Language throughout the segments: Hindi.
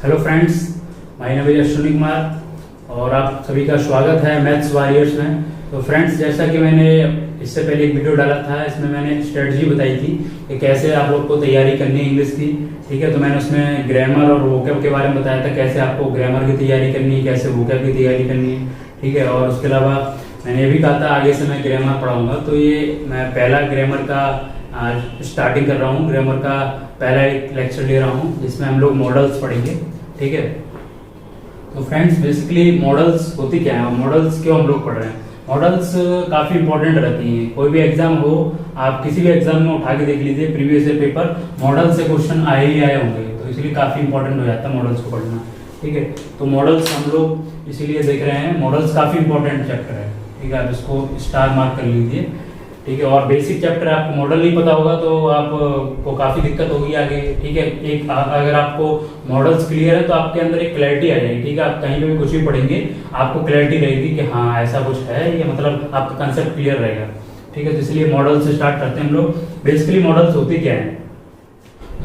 Hello friends, my name is Ashwini Kumar और आप सभी का स्वागत है मैथ्स वॉरियर्स में। तो फ्रेंड्स, जैसा कि मैंने इससे पहले एक वीडियो डाला था, इसमें मैंने स्ट्रेटजी बताई थी कि कैसे आप लोग को तैयारी करनी है इंग्लिश की। ठीक है, तो मैंने उसमें ग्रामर और वोकैब के बारे में बताया था, कैसे आपको ग्रामर की तैयारी करनी है, कैसे वोकैब की तैयारी करनी है। ठीक है, और उसके अलावा मैंने ये भी कहा था आगे से मैं ग्रामर पढ़ाऊंगा। तो ये मैं पहला ग्रामर का स्टार्टिंग कर रहा हूँ, ग्रामर का पहला एक लेक्चर ले रहा हूँ जिसमें हम लोग मॉडल्स पढ़ेंगे। ठीक है, तो फ्रेंड्स बेसिकली मॉडल्स होती क्या है, मॉडल्स क्यों हम लोग पढ़ रहे हैं। मॉडल्स काफ़ी इंपॉर्टेंट रहती हैं, कोई भी एग्जाम हो, आप किसी भी एग्जाम में उठा के देख लीजिए प्रीवियस ईयर पेपर, मॉडल से क्वेश्चन आए ही आए होंगे, तो इसलिए काफ़ी इंपॉर्टेंट हो जाता है मॉडल्स को पढ़ना। ठीक है, तो मॉडल्स हम लोग इसीलिए देख रहे हैं, मॉडल्स काफ़ी इंपॉर्टेंट चैप्टर है। ठीक है, आप इसको स्टार मार्क कर लीजिए। ठीक है, और बेसिक चैप्टर आपको मॉडल नहीं पता होगा तो आपको काफ़ी दिक्कत होगी आगे। ठीक है, एक अगर आपको मॉडल्स क्लियर है तो आपके अंदर एक क्लैरिटी आ जाएगी। ठीक है, आप कहीं पे भी कुछ भी पढ़ेंगे आपको क्लैरिटी रहेगी कि हाँ ऐसा कुछ है, ये मतलब आपका कंसेप्ट क्लियर रहेगा। ठीक है, तो इसलिए मॉडल से स्टार्ट करते हैं हम लोग। बेसिकली मॉडल्स होती क्या है,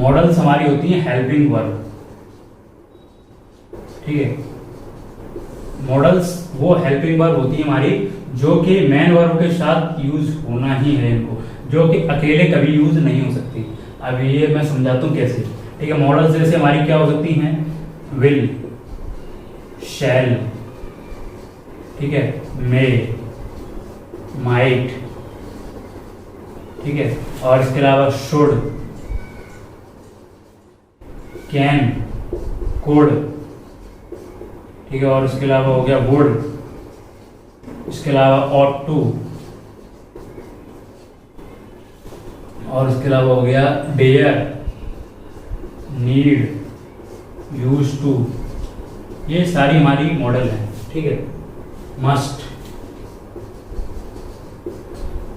मॉडल्स हमारी होती है हेल्पिंग वर्ब। ठीक है, मॉडल्स वो हेल्पिंग वर्ब होती है हमारी जो कि मेन वर्ब के साथ यूज होना ही है इनको, जो कि अकेले कभी यूज नहीं हो सकती। अब ये मैं समझाता हूँ कैसे। ठीक है, मॉडल्स जैसे हमारी क्या हो सकती हैं, विल, शैल, ठीक है, मे, माइट, ठीक है, और इसके अलावा शुड, कैन, कुड, ठीक है, और इसके अलावा हो गया वुड, इसके अलावा ought to, और इसके अलावा हो गया dare, need, used to, ये सारी हमारी मॉडल है। ठीक है, must,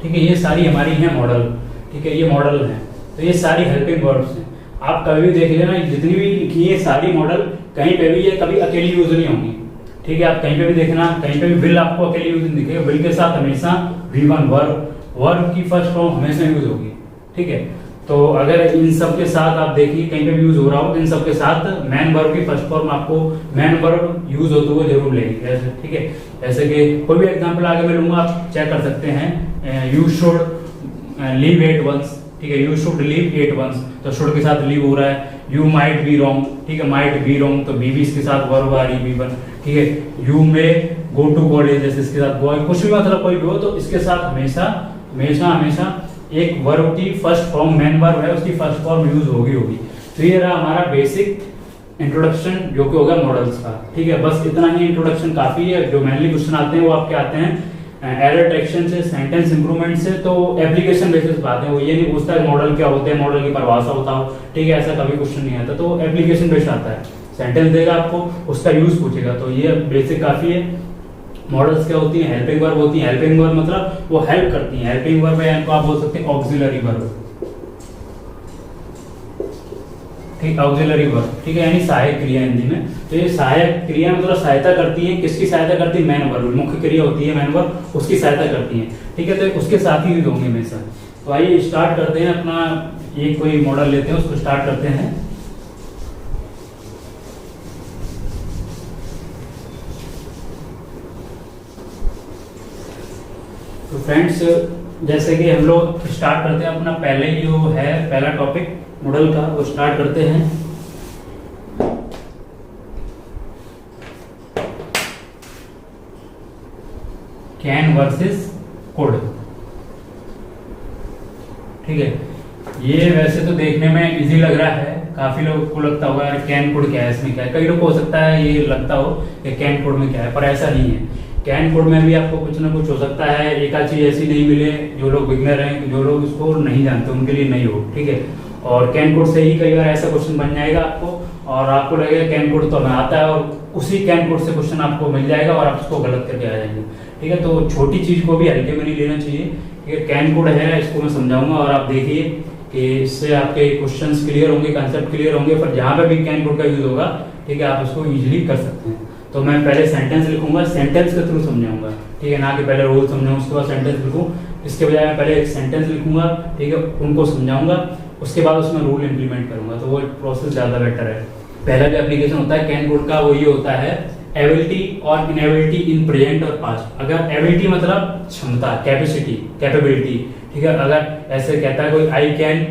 ठीक है, ये सारी हमारी है मॉडल। ठीक है, ये मॉडल है, तो ये सारी हेल्पिंग वर्ब्स हैं। आप कभी भी देख लेना, जितनी भी लिखी है सारी मॉडल, कहीं पे भी ये कभी अकेली यूज नहीं होंगी। ठीक है, आप कहीं पे भी देखना, कहीं पे भी विल आपको अकेली यूज नहीं दिखेगा, विल के साथ हमेशा V1 वर्ब की फर्स्ट फॉर्म हमेशा यूज होगी। ठीक है, तो अगर इन सब के साथ आप देखिए कहीं पे भी यूज हो रहा हो तो इन सब के साथ मैन वर्ब की फर्स्ट फॉर्म आपको मैन वर्ब यूज होते हुए जरूर लेगी। ऐसे ठीक है, जैसे कि कोई भी एग्जांपल आगे मैं लूंगा, आप चेक कर सकते हैं। You should leave at once, ठीक है, you should leave at once, तो शुड के साथ लीव हो रहा है। यू माइट बी रॉन्ग, ठीक है, माइट बी रॉन्ग, तो बी इसके साथ वर्ब आ रही V1। ठीक है, यू में गो टू कॉलेज, जैसे इसके साथ गो, कुछ भी मतलब कोई भी हो तो इसके साथ हमेशा हमेशा हमेशा एक वर्ब की फर्स्ट फॉर्म, मेन वर्ब है उसकी फर्स्ट फॉर्म यूज होगी। तो ये रहा हमारा बेसिक इंट्रोडक्शन जो कि होगा मॉडल्स का। ठीक है, बस इतना ही इंट्रोडक्शन काफी है। जो मेनली क्वेश्चन आते हैं वो आपके आते हैं एरर डिटेक्शन से, सेंटेंस इंप्रूवमेंट से, तो एप्लीकेशन बेसिस बात है। वो ये नहीं पूछता है मॉडल क्या होते हैं, मॉडल की परिभाषा बताओ। ठीक है, ऐसा कभी क्वेश्चन नहीं आता, तो एप्लीकेशन बेस्ड आता है। सेंटेंस देगा आपको, उसका यूज पूछेगा, तो ये बेसिक काफी है। मॉडल्स क्या होती हैं, हेल्पिंग वर्ब होती हैं। हेल्पिंग वर्ब मतलब वो हेल्प करती हैं। हेल्पिंग वर्ब है, इनको आप बोल सकते हैं ऑक्सिलरी वर्ब। ठीक, ऑक्सिलरी वर्ब, ठीक है, यानी सहायक क्रिया हिंदी में। तो ये सहायक क्रिया मतलब सहायता करती है, किसकी सहायता करती है, मैन वर्ब, मुख्य क्रिया होती है मैन वर्ब, उसकी सहायता करती है। ठीक है, तो उसके साथ ही यूज होंगे हमेशा। तो आइए स्टार्ट करते हैं अपना, ये कोई मॉडल लेते हैं उसको स्टार्ट करते हैं। तो फ्रेंड्स, जैसे कि हम लोग स्टार्ट करते हैं अपना पहले ही जो है पहला टॉपिक मॉडल का, वो स्टार्ट करते हैं। Can versus could. ठीक है, ये वैसे तो देखने में इजी लग रहा है, काफी लोगों को लगता होगा यार कैन कुड क्या है, इसमें क्या है। कई लोग को हो सकता है ये लगता हो कि कैन कुड में क्या है, पर ऐसा नहीं है। कैन कोड में भी आपको कुछ ना कुछ हो सकता है, एक आध चीज ऐसी नहीं मिले, जो लोग बिगनर हैं, जो लोग इसको नहीं जानते उनके लिए नहीं हो। ठीक है, और कैन कोड से ही कई बार ऐसा क्वेश्चन बन जाएगा आपको, और आपको लगेगा कैन कोड तो हमें आता है, और उसी कैन कोड से क्वेश्चन आपको मिल जाएगा और आप उसको गलत करके आ जाएंगे। ठीक है, तो छोटी चीज को भी हल्के में नहीं लेना चाहिए। ठीक है, कैन कोड है, इसको मैं समझाऊंगा और आप देखिए कि इससे आपके क्वेश्चंस क्लियर होंगे, कंसेप्ट क्लियर होंगे। पर जहां पे भी कैन कोड का यूज होगा, ठीक है, आप उसको इजीली कर सकते हैं। तो मैं पहले सेंटेंस लिखूंगा, सेंटेंस के थ्रू समझाऊंगा। ठीक है, ना कि पहले रूल समझाऊं उसके बाद सेंटेंस लिखूं। इसके बजाय मैं पहले एक सेंटेंस लिखूंगा, ठीक है, उनको समझाऊंगा, उसके बाद उसमें रूल इंप्लीमेंट करूंगा, तो वो प्रोसेस ज़्यादा बेटर है। पहला जो एप्लीकेशन होता है कैन कोड का वो ये होता है एबिलिटी और इनएबिलिटी इन प्रेजेंट और पास्ट। अगर एबिलिटी मतलब क्षमता, कैपेसिटी, कैपेबिलिटी, ठीक है। अगर ऐसे कहता है कोई I can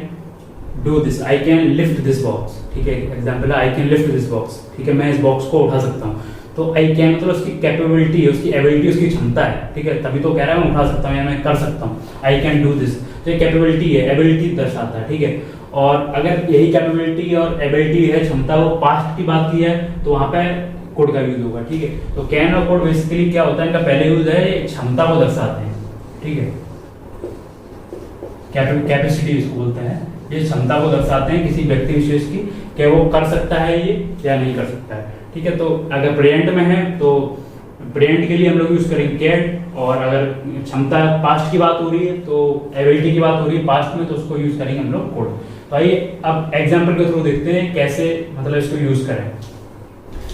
do this, I can lift this box, ठीक है, एग्जांपल है I can lift this box, ठीक है, मैं इस बॉक्स को उठा सकता हूँ। तो आई कैन मतलब उसकी कैपेबिलिटी है, उसकी एबिलिटी, उसकी क्षमता है, ठीक है, तभी तो कह रहा है मैं उठा सकता हूँ या मैं कर सकता हूँ। आई कैन डू दिस, तो ये कैपेबिलिटी है, एबिलिटी दर्शाता है, ठीक है। और अगर यही कैपेबिलिटी और एबिलिटी है, क्षमता, वो पास्ट की बात की है तो वहां पे कोड का यूज होगा, ठीक है। तो कैन और कोड बेसिकली क्या होता है, इनका पहले यूज है क्षमता को दर्शाते हैं, ठीक है, कैपेसिटी इसको बोलते हैं। ये क्षमता को दर्शाते हैं किसी व्यक्ति विशेष की कि वो कर सकता है ये या नहीं कर सकता है, ठीक है। तो अगर प्रेजेंट में है तो प्रेजेंट के लिए हम लोग यूज करेंगे कैन, और अगर क्षमता पास्ट की बात हो रही है तो एबिलिटी की बात हो रही है पास्ट में, तो उसको यूज करेंगे हम लोग कोड। तो आइए अब एग्जाम्पल के थ्रू देखते हैं कैसे मतलब इसको यूज करें।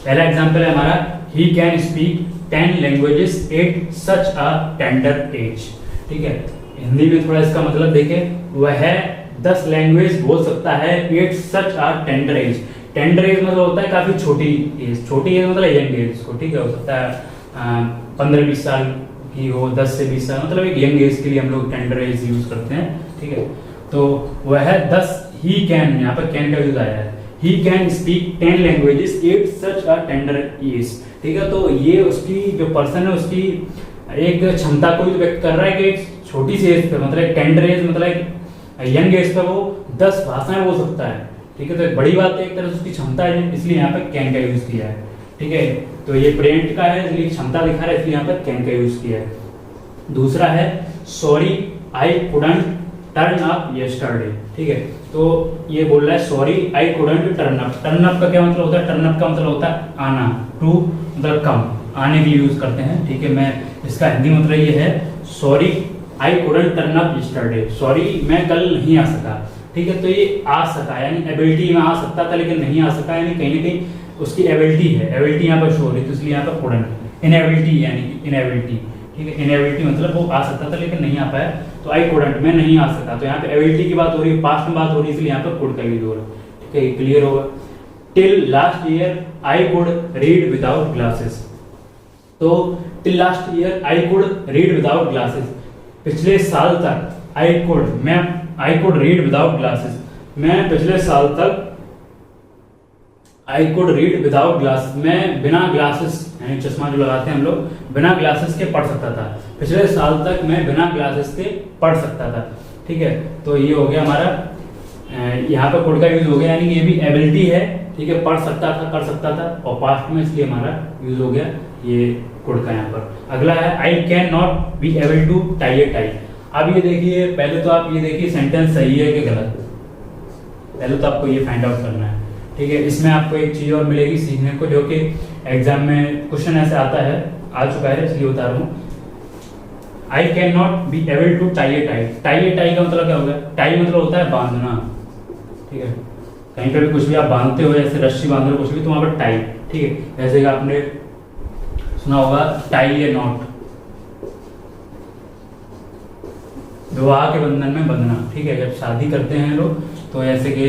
पहला एग्जाम्पल है हमारा, he can speak 10 languages at such a tender as, ठीक है। हिंदी में थोड़ा इसका मतलब देखें, वह 10 लैंग्वेज बोल सकता है at such a tender as. Tender as मतलब होता है काफी छोटी एज, छोटी एज मतलब यंग एज को, ठीक है, हो सकता है 15-20 साल की हो, 10 से 20 साल, मतलब एक यंग एज के लिए हम लोग टेंडर एज यूज करते हैं, ठीक है। तो वह 10, ही कैन, यहाँ पर कैन का यूज आया है, he can speak 10 languages at such a tender as, ठीक है। तो ये उसकी जो पर्सन है उसकी एक क्षमता को व्यक्त कर रहा है कि एक छोटी सी एज पे, मतलब टेंडर एज मतलब एक यंग एज पे वो 10 भाषाएं बोल सकता है, ठीक है। तो एक बड़ी बात है, एक तरह से उसकी क्षमता है, इसलिए यहाँ पे कैन का यूज किया है, ठीक है। तो ये प्रेजेंट का है इसलिए क्षमता दिखा रहा है, इसलिए यहाँ पर कैन का यूज किया है। दूसरा है sorry I couldn't turn up yesterday, ठीक है। तो ये बोल रहा है sorry I couldn't turn up. Turn up का क्या मतलब होता है, टर्न अप का मतलब होता है आना, टू मतलब कम, आने के लिए यूज करते हैं, ठीक है। मैं इसका हिंदी मतलब ये है, sorry I couldn't turn up yesterday, sorry मैं कल नहीं आ सका, ठीक है। तो ये आ सका यानी एबिलिटी में आ सकता था लेकिन नहीं आ सका, यानी कहीं ना कहीं उसकी एबिलिटी है, एबिलिटी यहाँ पर शो हो रही है, तो इसलिए यहाँ पर कुडंट। इनएबिलिटी यानी इनएबिलिटी, ठीक है, इनएबिलिटी मतलब वो आ सकता था लेकिन नहीं आ पाया, तो आई कुडंट मैं नहीं आ सका। तो यहाँ पे एबिलिटी की बात हो रही है, पास्ट में बात हो रही है, इसलिए यहाँ पर कुड का यूज हो रहा है, ठीक है, क्लियर होगा। Till last year I could read without glasses, तो till last year I could read without glasses, पिछले साल तक I could read without glasses, मैं पिछले साल तक I could read without glass, मैं बिना ग्लासेस यानी चश्मा जो लगाते हैं हम लोग, बिना ग्लासेस के पढ़ सकता था। पिछले साल तक मैं बिना ग्लासेस के पढ़ सकता था, ठीक है। तो ये हो गया हमारा, यहाँ पर कुड का यूज हो गया, यानी कि ये भी एबिलिटी है, ठीक है, पढ़ सकता था, कर सकता था, और पास्ट में इसलिए हमारा यूज हो गया ये कुड का यहाँ पर। अगला है I can not be able to tie a tie. अब ये देखिए, पहले तो आप ये देखिए सेंटेंस सही है कि गलत, पहले तो आपको ये फाइंड आउट करना है, ठीक है। इसमें आपको एक चीज और मिलेगी सीखने को, जो कि एग्जाम में क्वेश्चन ऐसे आता है, आ चुका है इसलिए बता रहा हूँ। I can not be able to tie a tie. Tie a tie का मतलब क्या होगा, टाई मतलब होता है बांधना, ठीक है। कहीं पे भी कुछ भी आप बांधते हो, जैसे रस्सी बांध रहे हो कुछ भी, तो वहां पर टाई, ठीक है। जैसे कि आपने सुना होगा टाई ए नॉट, विवाह के बंधन में बंधना, ठीक है। जब शादी करते हैं लोग तो ऐसे कि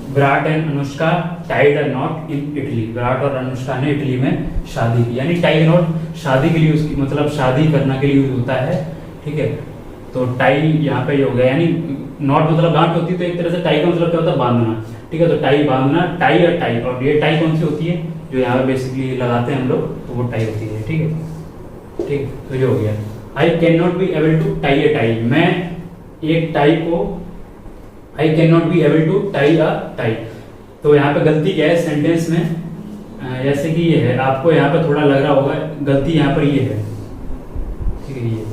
Virat and Anushka Tide a not in Italy, Virat और अनुष्का ने इटली में शादी की, यानी टाई नॉट शादी के लिए उसकी मतलब शादी करना के लिए यूज होता है, ठीक है। तो टाई यहाँ पे हो गया, यानी नॉट मतलब गांठ होती है, तो एक तरह से टाई का मतलब क्या होता है बांधना, ठीक है। तो टाई बांधना, टाई और टाई, और ये टाई कौन सी होती है जो यहाँ पे बेसिकली लगाते हैं हम लोग, तो वो टाई होती है, ठीक है, ठीक। तो ये हो गया I can not be able to tie a tie, मैं एक टाई को, I can not be able to tie a tie. तो यहाँ पे गलती क्या है सेंटेंस में, जैसे कि ये है, आपको यहाँ पे थोड़ा लग रहा होगा गलती यहाँ पर ये है, ठीक है। ये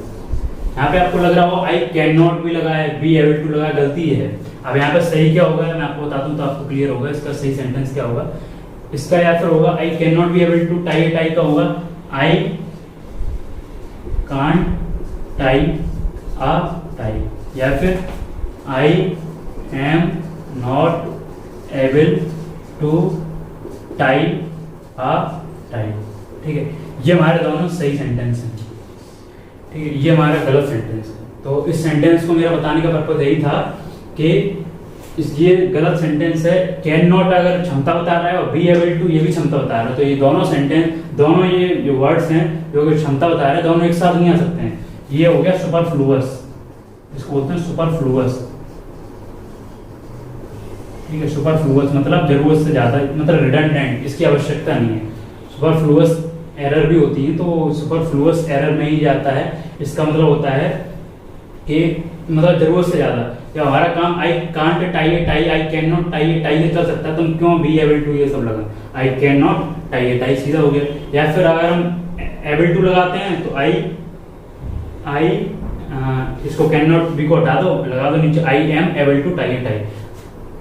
यहाँ पे आपको लग रहा होगा आई कैन नॉट भी लगा है, बी एबल टू लगा है, गलती है। अब यहाँ पे सही क्या होगा मैं आपको बता दूं तो आपको क्लियर होगा इसका सही सेंटेंस क्या होगा। इसका आंसर होगा I can not be able to tie, tie का होगा I can't tie a tie, या फिर I am not able to tie a tie, ठीक है। ये हमारे दोनों सही सेंटेंस हैं, ठीक है। ये हमारा गलत सेंटेंस है। तो इस सेंटेंस को मेरा बताने का पर्पज यही था कि ये गलत सेंटेंस है। कैन नॉट अगर क्षमता बता रहा है और बी एबल टू ये भी क्षमता बता रहा है, तो ये दोनों सेंटेंस, दोनों ये जो वर्ड्स हैं जो कि क्षमता बता रहे हैं, दोनों एक साथ नहीं आ सकते हैं। ये हो गया सुपरफ्लुअस, इसको बोलते हैं सुपरफ्लुअस। ठीक है, सुपरफ्लुअस मतलब जरूरत से ज्यादा, मतलब रिडंडेंट, इसकी आवश्यकता नहीं है। सुपरफ्लुअस एरर भी होती है, तो सुपरफ्लुअस एरर में ही जाता है। इसका मतलब होता है कि मतलब जरूरत से ज्यादा, या हमारा काम आई can't tie a tie, I can not tie a tie चल सकता है, तुम क्यों बी एबल टू ये सब लगा, आई can not tie a tie सीधा हो गया। या फिर अगर हम एबल टू लगाते हैं तो आई इसको कैन नॉट बी को हटा दो, लगा दो नीचे I am able to tie a tie.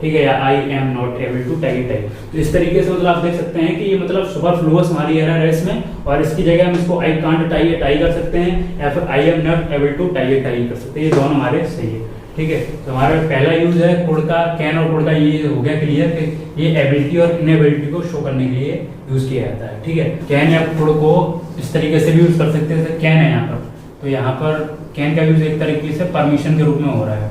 ठीक है, या I am not able to tie a tie. तो इस तरीके से मतलब आप देख सकते हैं कि ये मतलब सुपरफ्लुअस हमारी एरर है इसमें, और इसकी जगह हम इसको I can't tie a tie कर सकते हैं, या फिर I am not able to tie a tie कर सकते हैं। ये दोनों हमारे सही है। ठीक है, तो हमारा पहला यूज है कुड का, कैन और कुड का, ये हो गया क्लियर कि ये एबिलिटी और इनएबिलिटी को शो करने के लिए यूज किया जाता है। ठीक है, कैन या कुड को इस तरीके से भी यूज कर सकते हैं, जैसे कैन है यहाँ पर, तो यहाँ पर कैन का यूज एक तरीके से परमिशन के रूप में हो रहा है।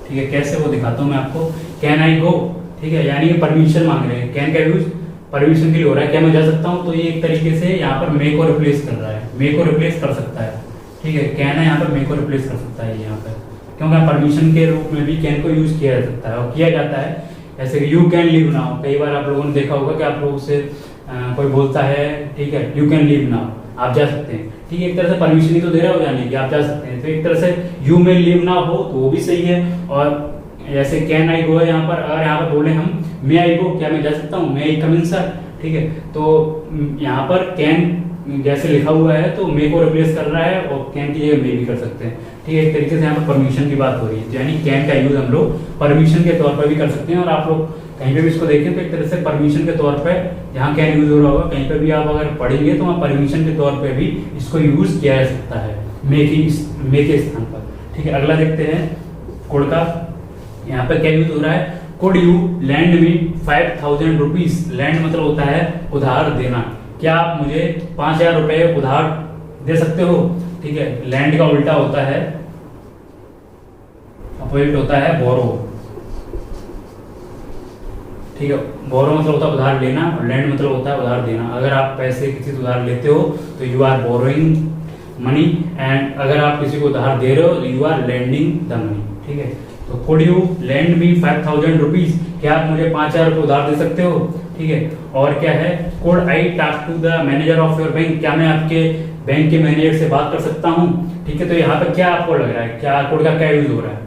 ठीक है, कैसे वो दिखाता हूँ मैं आपको। कैन आई गो, ठीक है, यानी ये परमिशन मांग रहे हैं। कैन का यूज परमिशन के लिए हो रहा है, क्या मैं जा सकता हूँ, तो ये एक तरीके से यहाँ पर मे को रिप्लेस कर रहा है, मे को रिप्लेस कर सकता है। ठीक है, कैन है यहाँ पर मे को रिप्लेस कर सकता है यहाँ पर, क्योंकि परमिशन के रूप में भी कैन को यूज किया जा सकता है और किया जाता है। ऐसे यू कैन लीव नाउ, कई बार आप लोगों ने देखा होगा कि आप लोगों से कोई बोलता है, ठीक है, यू कैन लीव नाउ, आप जा सकते हैं। ठीक है, एक तरह से परमिशन ही तो दे रहा हो जाने की, आप जा सकते हैं। तो एक तरह से यू मे लीव नाउ हो तो वो भी सही है। और जैसे कैन आई गो है यहाँ पर, अगर यहाँ पर बोले हम मे आई गो, क्या मैं जा सकता हूँ, मे आई कम इन सर। ठीक है, तो यहाँ पर कैन जैसे लिखा हुआ है तो मे को रिप्लेस कर रहा है, और कैन की जगह मे भी कर सकते हैं। ठीक है, एक तरीके से यहाँ पर परमिशन की बात हो रही है, यानी कैन का यूज हम लोग परमिशन के तौर पर भी कर सकते हैं। और आप लोग कहीं पे भी इसको देखें तो एक तरह से परमिशन के तौर पे जहाँ कैन यूज हो रहा होगा, कहीं पे भी आप अगर पढ़ेंगे तो वहाँ परमिशन के तौर पे भी इसको यूज किया जा सकता है, मे के स्थान पर। ठीक है, अगला देखते हैं कोड का। यहाँ पे क्या यूज हो रहा है, could you lend me 5000 rupees. Land मतलब होता है उधार देना, क्या आप मुझे 5000 रुपए उधार दे सकते हो। ठीक है, लैंड का उल्टा होता है, अपोजिट होता है बोरो। ठीक है, बोरो मतलब होता है उधार लेना, और लैंड मतलब होता है उधार देना। अगर आप पैसे किसी से उधार लेते हो तो you are borrowing money, and अगर आप किसी को उधार दे रहे हो तो you are lending the money. ठीक है, तो could you lend me 5000 rupees, क्या आप मुझे 5000 रुपए उधार दे सकते हो। ठीक है, और क्या है, could I talk to the manager of your bank, क्या मैं आपके बैंक के मैनेजर से बात कर सकता हूँ। ठीक है, तो यहाँ पर क्या आपको लग रहा है, क्या कोड का क्या यूज हो रहा है,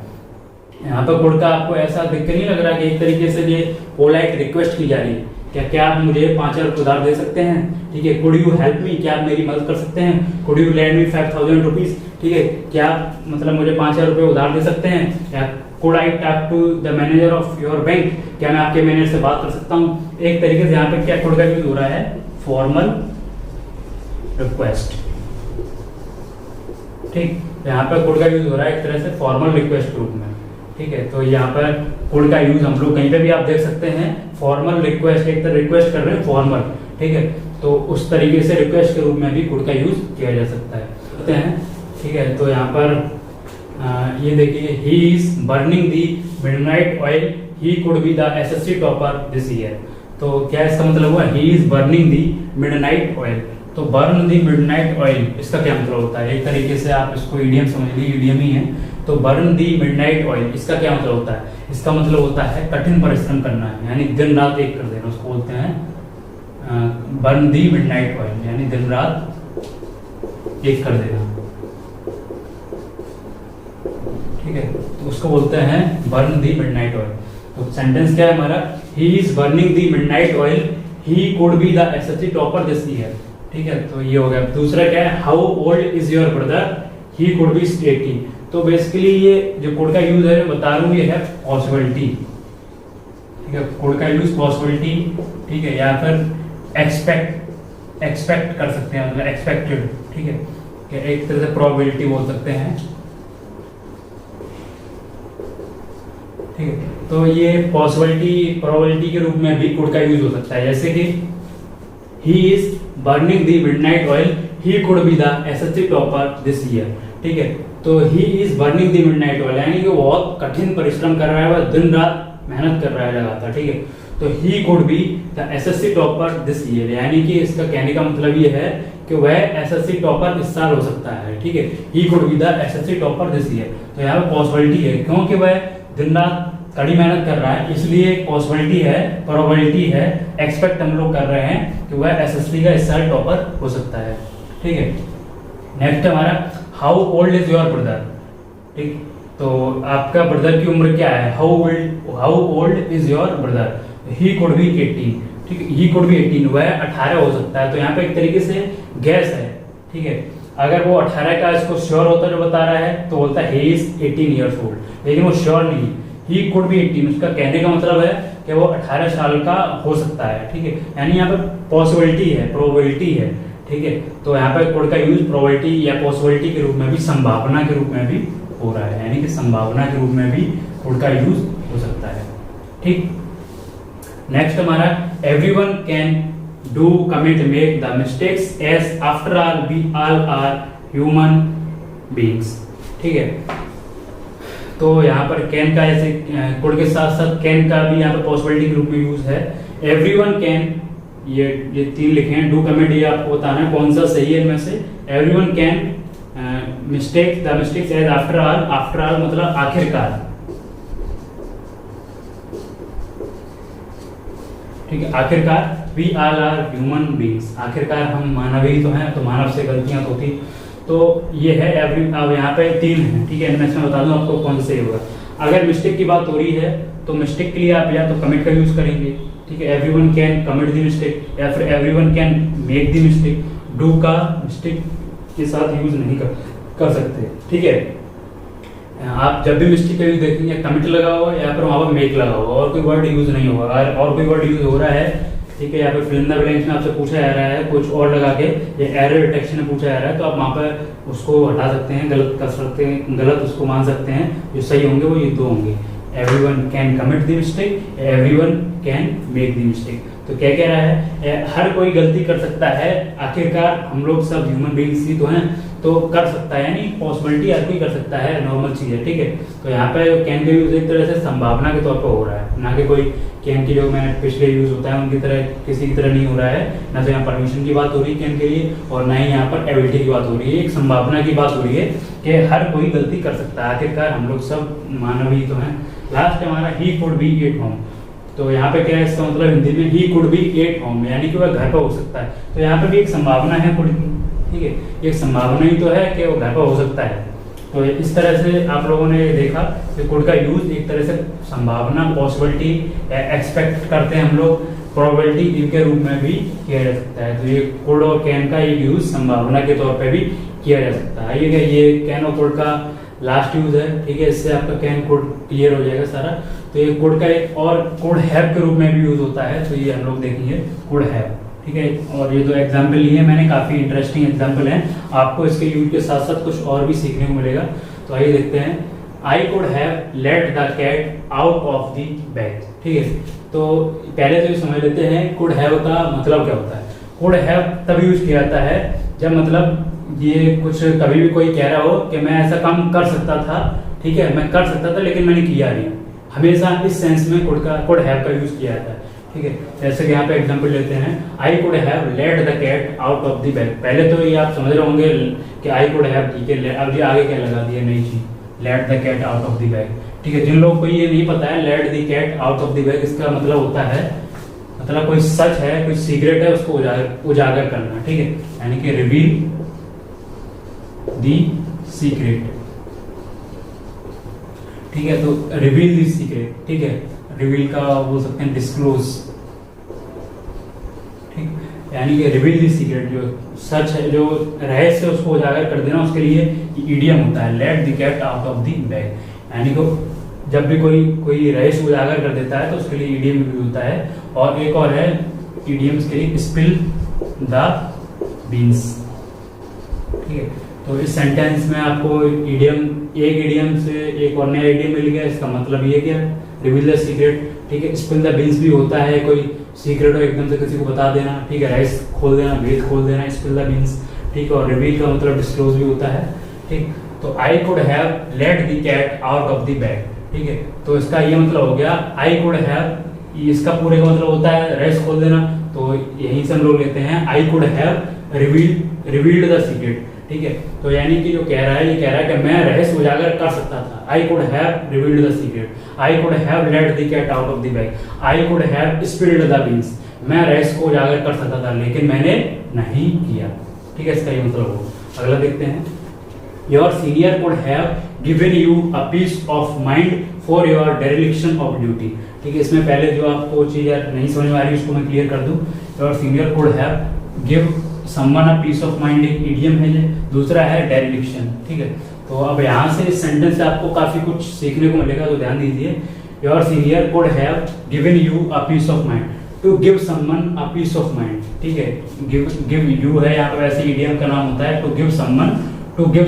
यहाँ पर कोड का आपको ऐसा देख कर नहीं लग रहा कि एक तरीके से ये पोलाइट रिक्वेस्ट की जा रही है, क्या आप मुझे 5000 रुपए उधार दे सकते हैं। ठीक है, कुड यू हेल्प मी, क्या आप मेरी मदद कर सकते हैं। Could you lend me 5000 rupees, ठीक है, क्या आप मतलब मुझे 5000 रुपए उधार दे सकते हैं। या could I talk to the manager of your bank, क्या मैं आपके मैनेजर से बात कर सकता हूँ। एक तरीके से यहाँ पे क्या कोड का यूज हो रहा है, फॉर्मल रिक्वेस्ट। ठीक, यहाँ पर कोड का यूज हो रहा है एक तरह से फॉर्मल रिक्वेस्ट के रूप में। ठीक है, तो यहाँ पर कोड का यूज हम लोग कहीं पे भी आप देख सकते हैं, फॉर्मल रिक्वेस्ट, एक तरह रिक्वेस्ट कर रहे हैं फॉर्मल। ठीक है, तो उस तरीके से रिक्वेस्ट के रूप में भी कोड का यूज किया जा सकता है। ठीक है, तो यहाँ पर ये देखिए, he is burning the midnight oil, he could be the assessee topper this year. तो क्या इसका मतलब हुआ, he is burning the midnight oil. तो बर्न दी मिडनाइट ऑयल, इसका क्या मतलब होता है, एक तरीके से आप इसको ईडीएम समझ लीजिए, ईडीएम ही है। तो बर्न दी मिडनाइट ऑयल, इसका क्या मतलब होता है, इसका मतलब होता है कठिन परिश्रम करना है, यानी दिन रात एक कर देना, उसको बोलते हैं बर्न दी मिडनाइट ऑयल, यानी दिन रात एक कर देना। ठीक है, तो उसको बोलते हैं बर्न दी मिडनाइट ऑयल। तो सेंटेंस क्या है हमारा, he is burning the midnight oil, he could be the assessee topper this year. ठीक है, तो ये हो गया। दूसरा क्या है, how old is your brother, he could be 80। तो बेसिकली ये जो कोड का यूज है बता रहा हूँ, ये है पॉसिबिलिटी। ठीक है, कोड का यूज पॉसिबिलिटी, ठीक है, या फिर एक्सपेक्ट कर सकते हैं, मतलब एक्सपेक्टेड। ठीक है, एक तरह से प्रोबेबिलिटी बोल सकते हैं। ठीक है, तो ये पॉसिबिलिटी प्रोबेबिलिटी के रूप में भी कोड का यूज हो सकता है, जैसे कि he is burning the midnight oil, he could be the assessee topper this year. ठीक है, तो he is burning the midnight oil, यानी कि वो बहुत कठिन परिश्रम कर रहा है, वह दिन रात मेहनत कर रहा है लगातार, ठीक है। तो he could be the assessee topper this year, यानी कि इसका कहने का मतलब ये है कि वह एसएससी टॉपर इस साल हो सकता है, ठीक है। He could be the assessee topper this year, तो यहाँ पे पॉसिबिलिटी है, क्योंकि वह दिन रात कड़ी मेहनत कर रहा है, इसलिए एक पॉसिबिलिटी है, प्रोबेबिलिटी है, एक्सपेक्ट हम लोग कर रहे हैं कि वह एसएससी का इस साल टॉपर हो सकता है, ठीक है। नेक्स्ट हमारा how old is your brother, ठीक। तो आपका ब्रदर की उम्र क्या है, how old is your brother, he could be 18, ठीक है। ही कुड बी 18, वह 18 हो सकता है। तो यहाँ पे एक तरीके से गैस है, ठीक है। अगर वो 18 का इसको श्योर होता जो बता रहा है तो बोलता है ही इज 18 ईयर्स ओल्ड, लेकिन वो श्योर नहीं, ही कुड बी 18, उसका कहने का मतलब है कि वो 18 साल का हो सकता है, ठीक है। यानी यहाँ पे पॉसिबिलिटी है, प्रोबेबिलिटी है, ठीक है। तो यहाँ पे कुड का यूज प्रोबेबिलिटी या पॉसिबिलिटी के रूप में भी, संभावना के रूप में भी हो रहा है, यानी कि संभावना के रूप में भी कुड का यूज हो सकता है, ठीक। नेक्स्ट हमारा everyone can do commit make the mistakes as after all we all are human beings, ठीक है। तो यहाँ पर कैन का ऐसे कुड के साथ साथ कैन का भी यहाँ पर पॉसिबिलिटी के रूप में यूज है। एवरीवन कैन, ये 3 लिखे हैं, डू कमिट ये आपको बताना है कौन सा सही है इनमें से। Everyone can mistake the mistakes as after all मतलब आखिरकार, ठीक है। आखिरकार we all are human beings, आखिरकार हम मानव ही तो हैं, तो मानव से गलतियां तो होती। तो ये है एवरी, अब यहाँ पे 3 है, ठीक है। इनमें से मैं बता दूं आपको कौन से होगा। अगर मिस्टेक की बात हो रही है तो मिस्टेक के लिए आप या तो कमिट का यूज करेंगे, ठीक है। Everyone can commit the mistake, या फिर everyone can make the mistake. Do का मिस्टेक के साथ यूज नहीं कर सकते, ठीक है। आप जब भी मिस्टेक का यूज देखेंगे कमिट लगा होगा या फिर वहां पर मेक लगा होगा, और कोई वर्ड यूज नहीं होगा। और कोई वर्ड यूज हो रहा है, ठीक है, या फिर फिल इन द ब्लैंक्स में आपसे पूछा जा रहा है कुछ और लगा के, या एरर डिटेक्शन में पूछा जा रहा है, तो आप वहां पर उसको हटा सकते हैं, गलत कर सकते हैं, गलत उसको मान सकते हैं। जो सही होंगे वो ये 2 होंगे, everyone can commit the mistake, everyone can make the mistake. तो क्या कह रहा है, हर कोई गलती कर सकता है, आखिरकार हम लोग सब ह्यूमन बीइंग्स ही तो हैं, तो कर सकता है, यानी पॉसिबिलिटी हर कोई कर सकता है, नॉर्मल चीज है, ठीक है। तो यहाँ पे कैन का यूज एक तरह से संभावना के तौर पर हो रहा है, ना कि कोई कैन की जो मैंने पिछले यूज होता है उनकी तरह किसी की तरह नहीं हो रहा है। ना तो यहाँ परमिशन की बात हो रही है कैन के लिए, और ना ही यहाँ पर एबिलिटी की बात हो रही है, एक संभावना की बात हो रही है कि हर कोई गलती कर सकता है, आखिरकार हम लोग सब मानव ही तो हैं। लास्ट हमारा he could be at home, तो यहाँ पे क्या है, इसका मतलब हिंदी में he could be at home, यानी कि वह घर पर हो सकता है। तो यहाँ पे भी एक संभावना है कुड की, ठीक है, एक संभावना ही तो है कि वो घर पर हो सकता है। तो इस तरह से आप लोगों ने देखा कि कुड का यूज एक तरह से संभावना, पॉसिबिलिटी, एक्सपेक्ट करते हैं हम लोग, प्रोबेबिलिटी, इनके रूप में भी किया जा सकता है। तो ये कुड और कैन का एक यूज संभावना के तौर पे भी किया जा सकता है। ये कैन और कुड का लास्ट यूज है, ठीक है। इससे आपका कैन कुड क्लियर हो जाएगा सारा। तो ये कुड का एक और कुड हैव के रूप में भी यूज होता है, तो ये हम लोग देखेंगे कुड हैव, ठीक है। और ये जो एग्जाम्पल लिए मैंने काफी इंटरेस्टिंग एग्जाम्पल हैं, आपको इसके यूज के साथ साथ कुछ और भी सीखने को मिलेगा। तो आइए देखते हैं। I could have let the cat out of the bag, ठीक है। तो पहले तो ये समझ लेते हैं कुड हैव का मतलब क्या होता है। कुड हैव तब यूज किया जाता है जब मतलब ये कुछ कभी भी कोई कह रहा हो कि मैं ऐसा काम कर सकता था, ठीक है, मैं कर सकता था लेकिन मैंने किया नहीं, हमेशा इस सेंस में कुड हैव का यूज किया जाता है, ठीक है। जैसे कि यहाँ पे एग्जांपल लेते हैं, I could have let the cat out of the bag. पहले तो ये आप समझ रहे होंगे कि आई कुड हैव, ठीक है, अब ये आगे क्या लगा दिया नई चीज, let the cat out of the bag, ठीक है। जिन लोगों को ये नहीं पता है let the cat out of the bag, इसका मतलब होता है, मतलब कोई सच है, कोई सीक्रेट है, उसको उजागर करना, ठीक है, यानी कि रिवील दी सीक्रेट, ठीक है। तो रिवील दी सीक्रेट, ठीक है, रिवील का बोल सकते हैं डिस्क्लोज, ठीक, यानी कि रिवील दी सीक्रेट, जो सच है, जो रहस्य उसको उजागर कर देना, उसके लिए ईडियम होता है let the cat out of the bag. यानी कि जब भी कोई रहस्य उजागर कर देता है तो उसके लिए ईडियम यूज होता है। और एक और है ईडियम्स के लिए, स्पिल द बीन्स, ठीक है। तो इस सेंटेंस में आपको ईडियम, एक ईडियम से एक और नया ईडियम मिल गया, इसका मतलब ये क्या है, रिवील द सीक्रेट, ठीक है। स्पिल द बीन्स भी होता है, कोई सीक्रेट हो एकदम से किसी को बता देना, ठीक है, रहस्य खोल देना, भेद खोल देना, स्पिल द बीन्स, ठीक है। और रिवील का मतलब डिस्क्लोज भी होता है, ठीक। तो I could have let the cat out of the bag, ठीक है। तो इसका ये मतलब हो गया आई कुड हैव, इसका पूरे का मतलब होता है रेस खोल देना, तो यहीं से हम लोग लेते हैं I could have revealed the secret, ठीक है। तो यानी कि जो कह रहा है, ये कह रहा है कि मैं रहस्य उजागर कर सकता था, I could have revealed the secret, I could have let the cat out of the bag, I could have spilled the beans, मैं रहस्य को उजागर कर सकता था लेकिन मैंने नहीं किया, ठीक है। इसका ये मतलब हो। अगला देखते हैं, your senior could have given you a piece of mind for your dereliction of duty, ठीक है। इसमें पहले जो आपको चीज नहीं समझ में आ रही उसको मैं क्लियर कर दूं। Your senior could have give someone a piece of mind, एक इडियम है ये, दूसरा है डेरिलिक्शन, ठीक है। तो अब यहाँ से इस सेंटेंस से आपको काफी कुछ सीखने को मिलेगा, तो ध्यान दीजिए। Your senior could have given you a piece of mind, to give someone a piece of mind, ठीक है। गिव यू है यहाँ पे, वैसे इडियम का नाम होता है to give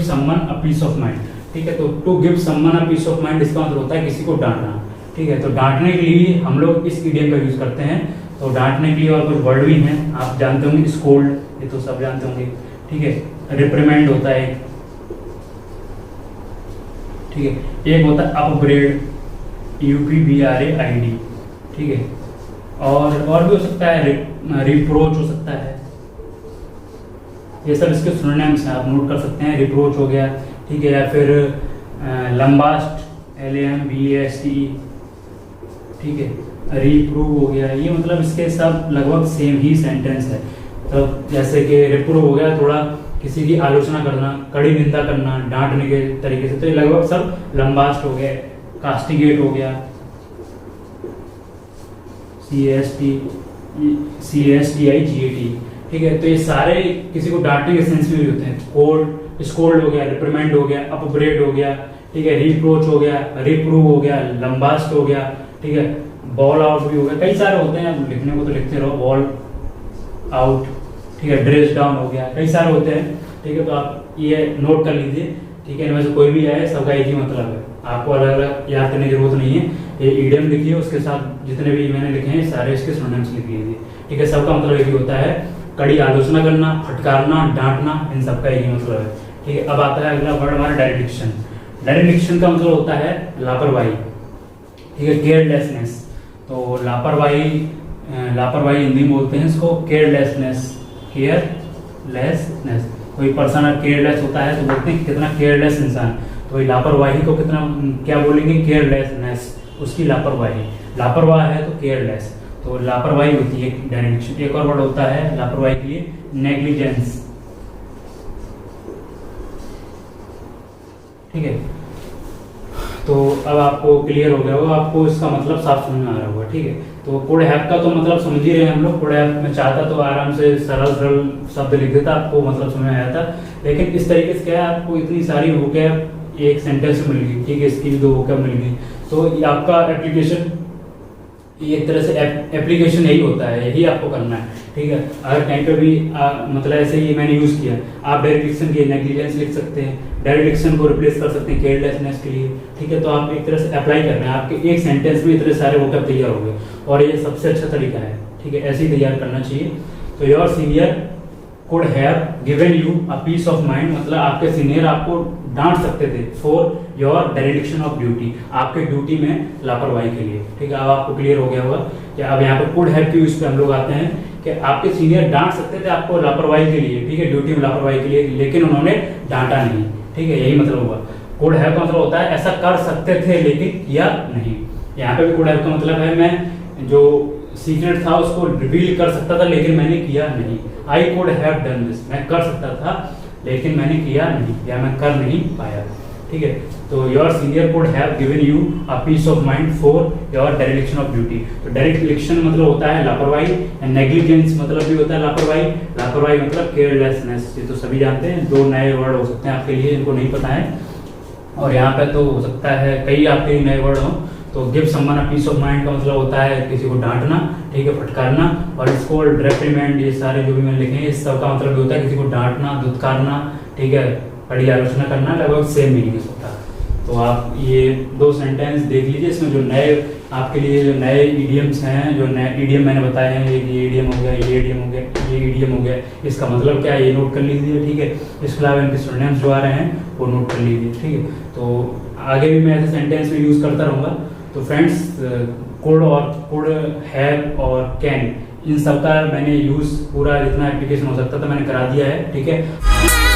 someone a piece of mind, ठीक है। तो to give someone a piece of mind इसका मतलब होता है किसी को डांटना, ठीक है। तो डांटने के लिए हम लोग इस इडियम का यूज करते हैं। तो डांटने के लिए और कुछ वर्ड भी हैं, आप जानते होंगे, स्कोल्ड, ये तो सब जानते होंगे, ठीक है। रिप्रिमेंड होता है, ठीक है। एक होता है अपग्रेड, UPBRAID, ठीक है। और भी हो सकता है, रिप्रोच हो सकता है, ये सब इसके सिनोनिम्स हैं, आप नोट कर सकते हैं। रिप्रोच हो गया, ठीक है, या फिर लंबास्ट, LAMBAST, ठीक है। रिप्रूव हो गया, ये मतलब इसके सब लगभग सेम ही सेंटेंस है। तो जैसे कि रिप्रूव हो गया थोड़ा किसी की आलोचना करना, कड़ी निंदा करना, डांटने के तरीके से, तो ये लगभग सब लंबास्ट हो गया। कास्टिगेट हो गया, CASTIGAT, ठीक है। तो ये सारे किसी को डांटने के सेंस में भी होते हैं। स्कोल्ड हो गया, रिप्रिमेंड हो गया, अपग्रेड हो गया, ठीक है, रिप्रोच हो गया, रिप्रूव हो गया, लंबास्ट हो गया, ठीक है, बॉल आउट भी हो गया, कई सारे होते हैं, आप लिखने को तो लिखते रहो, बॉल आउट, ठीक है, ड्रेस डाउन हो गया, कई सारे होते हैं, ठीक है। तो आप ये नोट कर लीजिए, ठीक है। इनमें से कोई भी आए सबका एक ही मतलब है, आपको अलग अलग याद करने की जरूरत नहीं है। ये इडियम लिखिए, उसके साथ जितने भी मैंने लिखे हैं सारे इसके सिनोनिम्स लिख लीजिए, ठीक है। सबका मतलब एक ही होता है, कड़ी आलोचना करना, फटकारना, डांटना, इन सबका एक ही मतलब है, ठीक है। अब आता है अगला वर्ड हमारा डेरिलिक्शन। डेरिलिक्शन का मतलब होता है लापरवाही, ठीक है, केयरलेसनेस। तो लापरवाही हिंदी में बोलते हैं इसको केयरलेसनेस, केयरलेसनेस। कोई पर्सन केयरलेस होता है तो बोलते हैं कितना केयरलेस इंसान, तो ये लापरवाही को कितना क्या बोलेंगे, केयरलेसनेस, उसकी लापरवाही, लापरवाह है तो केयरलेस, तो लापरवाही होती है डेरिलिक्शन। एक और वर्ड होता है लापरवाही के लिए, नेग्लिजेंस, ठीक है। तो अब आपको क्लियर हो गया होगा, आपको इसका मतलब साफ समझ में आ रहा होगा, ठीक है। तो कुड हैव का तो मतलब समझ ही रहे हैं हम लोग। कुड हैव में चाहता तो आराम से सरल शब्द लिख देता, आपको मतलब समझ में आया था। लेकिन इस तरीके से क्या है, आपको इतनी सारी वोकैब एक सेंटेंस में मिल गई, ठीक है, इसकी भी 2 वोकैब मिल गई। तो आपका एप्लीकेशन, ये एक तरह से एप्लीकेशन यही होता है, यही आपको करना है, ठीक है। अगर कहीं पे भी मतलब ऐसे ही मैंने यूज किया, आप डेरिलिक्शन के नेग्लिजेंस लिख सकते हैं, डेरिलिक्शन को रिप्लेस कर सकते हैं केयरलेसनेस के लिए, ठीक है। तो आप एक तरह से अप्लाई कर रहे हैं, आपके एक सेंटेंस में इतने सारे वोकैब तैयार हो गए, और ये सबसे अच्छा तरीका है, ठीक है, ऐसे ही तैयार करना चाहिए। तो your senior could have given you a piece of mind, मतलब आपके सीनियर आपको डांट सकते थे for your dereliction of duty, आपके ड्यूटी में लापरवाही के लिए, ठीक है। अब आपको क्लियर हो गया होगा कि अब यहाँ पर कुड हैव क्यों, इस पे हम लोग आते हैं कि आपके सीनियर डांट सकते थे आपको लापरवाही के लिए, ठीक है, ड्यूटी में लापरवाही के लिए, लेकिन उन्होंने डांटा नहीं, ठीक है, यही मतलब होगा। कुड हैव का मतलब होता है ऐसा कर सकते थे लेकिन किया नहीं। यहाँ पे भी कुड हैव का मतलब है मैं जो सीक्रेट था उसको रिवील कर सकता था लेकिन मैंने किया नहीं। आई कुड हैव डन दिस, मैं कर सकता था लेकिन मैंने किया नहीं, या मैं कर नहीं पाया, ठीक है। तो your senior could have given you a piece of mind for your dereliction of duty. तो डेरिलिक्शन मतलब होता है लापरवाही, नेग्लिजेंस मतलब भी होता है लापरवाही, लापरवाही मतलब केयरलेसनेस, ये तो सभी जानते हैं। 2 नए वर्ड हो सकते हैं आपके लिए, इनको नहीं पता है, और यहाँ पे तो हो सकता है कई आपके लिए नए वर्ड हों। तो give someone a piece of mind का मतलब होता है किसी को डांटना, ठीक है, फटकारना, और स्कोल्ड, रेप्रिमेंड, ये सारे जो भी मैंने लिखे हैं इस सब का मतलब होता है किसी को डांटना, धुतकारना, ठीक है, कड़ी आलोचना करना, लगभग सेम मीनिंग होता है। तो आप ये 2 सेंटेंस देख लीजिए, इसमें जो नए आपके लिए जो नए इडियम्स हैं, जो नए इडियम मैंने बताए हैं, ये इडियम हो गया, ये इडियम हो गया, ये इडियम हो गया, इसका मतलब क्या है ये नोट कर लीजिए, ठीक है। इसके अलावा इनके सिनोनिम्स जो आ रहे हैं वो नोट कर लीजिए, ठीक है। तो आगे भी मैं ऐसे सेंटेंस में यूज़ करता रहूँगा। तो फ्रेंड्स, कुड और कुड, हैव और कैन, इन सब का मैंने यूज़ पूरा जितना एप्लीकेशन हो सकता था मैंने करा दिया है, ठीक है।